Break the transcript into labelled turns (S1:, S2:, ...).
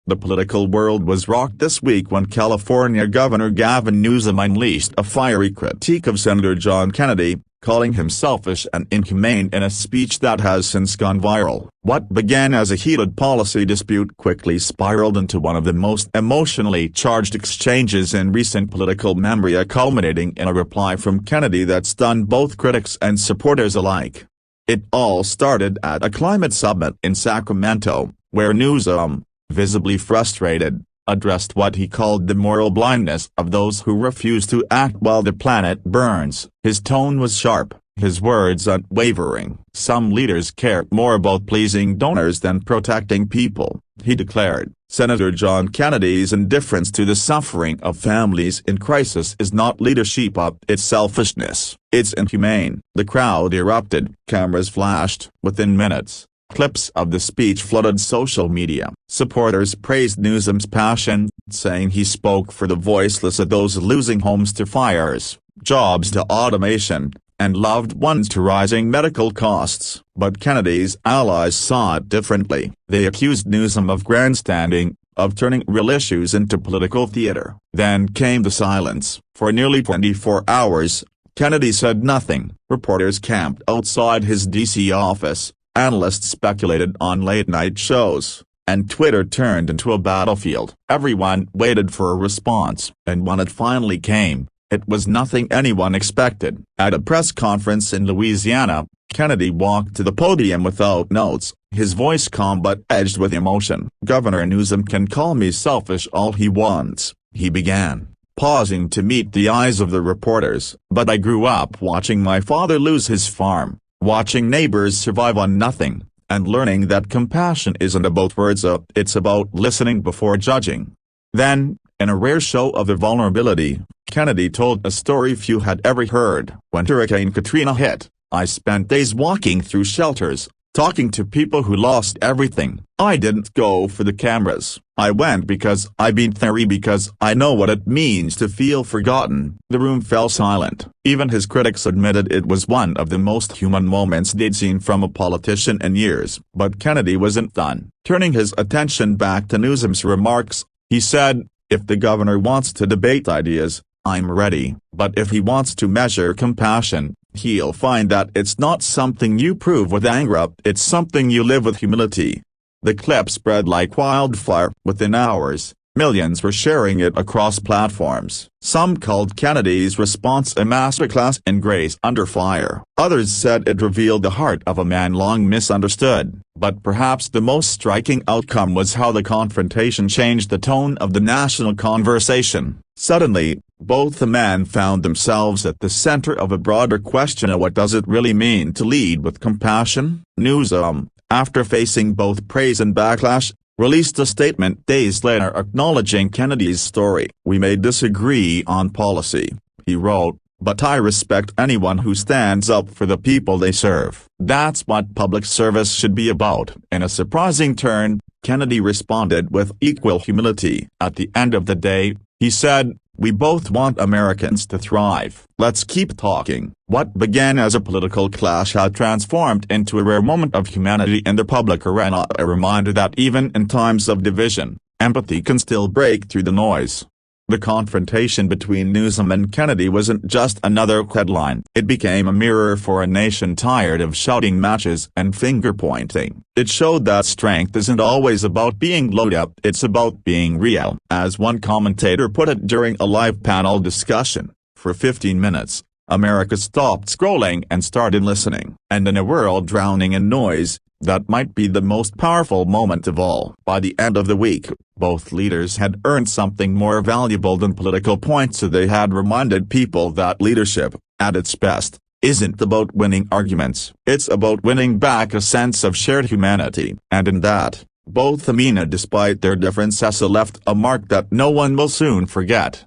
S1: The political world was rocked this week when California Governor Gavin Newsom unleashed a fiery critique of Senator John Kennedy, calling him selfish and inhumane in a speech that has since gone viral. What began as a heated policy dispute quickly spiraled into one of the most emotionally charged exchanges in recent political memory, culminating in a reply from Kennedy that stunned both critics and supporters alike. It all started at a climate summit in Sacramento, where Newsom, visibly frustrated, addressed what he called the moral blindness of those who refuse to act while the planet burns. His tone was sharp, his words unwavering. "Some leaders care more about pleasing donors than protecting people," he declared. Senator John Kennedy's indifference to the suffering of families in crisis is not leadership, it's selfishness. It's inhumane. The crowd erupted, cameras flashed. Within minutes, clips of the speech flooded social media. Supporters praised Newsom's passion, saying he spoke for the voiceless, of those losing homes to fires, jobs to automation, and loved ones to rising medical costs. But Kennedy's allies saw it differently. They accused Newsom of grandstanding, of turning real issues into political theater. Then came the silence. For nearly 24 hours, Kennedy said nothing. Reporters camped outside his D.C. office. Analysts speculated on late-night shows, and Twitter turned into a battlefield. Everyone waited for a response, and when it finally came, it was nothing anyone expected. At a press conference in Louisiana, Kennedy walked to the podium without notes, his voice calm but edged with emotion. "Governor Newsom can call me selfish all he wants," he began, pausing to meet the eyes of the reporters. "But I grew up watching my father lose his farm, watching neighbors survive on nothing, and learning that compassion isn't about words, it's about listening before judging." Then, in a rare show of vulnerability, Kennedy told a story few had ever heard. "When Hurricane Katrina hit, I spent days walking through shelters, talking to people who lost everything. I didn't go for the cameras. I went because I've been there, because I know what it means to feel forgotten." The room fell silent. Even his critics admitted it was one of the most human moments they'd seen from a politician in years. But Kennedy wasn't done. Turning his attention back to Newsom's remarks, he said, "If the governor wants to debate ideas, I'm ready. But if he wants to measure compassion, he'll find that it's not something you prove with anger, it's something you live with humility." The clip spread like wildfire. Within hours, millions were sharing it across platforms. Some called Kennedy's response a masterclass in grace under fire. Others said it revealed the heart of a man long misunderstood. But perhaps the most striking outcome was how the confrontation changed the tone of the national conversation. Suddenly, both the men found themselves at the center of a broader question of what does it really mean to lead with compassion? Newsom, after facing both praise and backlash, released a statement days later acknowledging Kennedy's story. "We may disagree on policy," he wrote, "but I respect anyone who stands up for the people they serve. That's what public service should be about." In a surprising turn, Kennedy responded with equal humility. "At the end of the day," he said, "we both want Americans to thrive. Let's keep talking." What began as a political clash had transformed into a rare moment of humanity in the public arena, a reminder that even in times of division, empathy can still break through the noise. The confrontation between Newsom and Kennedy wasn't just another headline. It became a mirror for a nation tired of shouting matches and finger-pointing. It showed that strength isn't always about being loud, it's about being real. As one commentator put it during a live panel discussion, for 15 minutes, America stopped scrolling and started listening. And in a world drowning in noise, that might be the most powerful moment of all. By the end of the week, both leaders had earned something more valuable than political points. So they had reminded people that leadership, at its best, isn't about winning arguments. It's about winning back a sense of shared humanity. And in that, both men, despite their differences, left a mark that no one will soon forget.